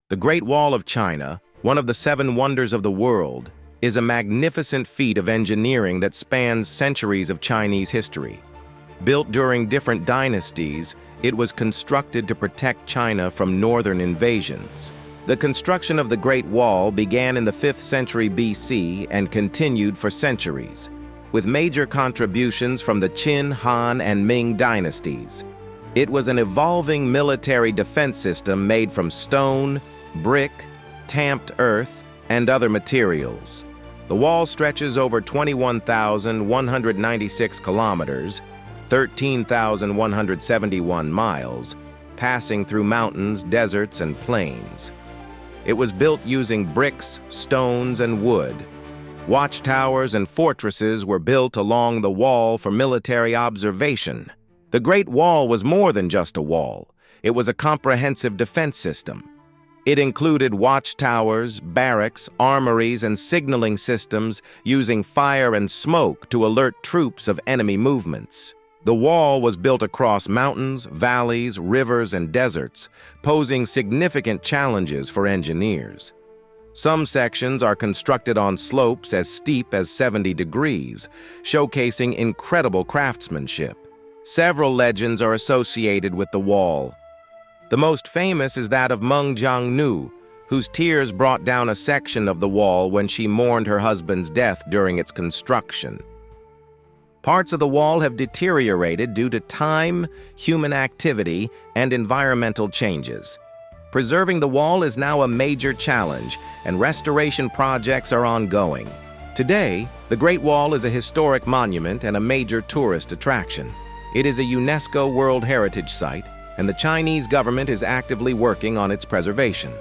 The Great Wall of China, one of the seven wonders of the world, is a magnificent feat of engineering that spans centuries of Chinese history. Built during different dynasties, it was constructed to protect China from northern invasions. The construction of the Great Wall began in the 5th century BC and continued for centuries, with major contributions from the Qin, Han, and Ming dynasties. It was an evolving military defense system made from stone, brick, tamped earth, and other materials. The wall stretches over 21,196 kilometers, 13,171 miles, passing through mountains, deserts, and plains. It was built using bricks, stones, and wood. Watchtowers and fortresses were built along the wall for military observation. The Great Wall was more than just a wall. It was a comprehensive defense system. It included watchtowers, barracks, armories, and signaling systems using fire and smoke to alert troops of enemy movements. The wall was built across mountains, valleys, rivers, and deserts, posing significant challenges for engineers. Some sections are constructed on slopes as steep as 70 degrees, showcasing incredible craftsmanship. Several legends are associated with the wall. The most famous is that of Meng Jiangnu, whose tears brought down a section of the wall when she mourned her husband's death during its construction. Parts of the wall have deteriorated due to time, human activity, and environmental changes. Preserving the wall is now a major challenge, and restoration projects are ongoing. Today, the Great Wall is a historic monument and a major tourist attraction. It is a UNESCO World Heritage Site, and the Chinese government is actively working on its preservation.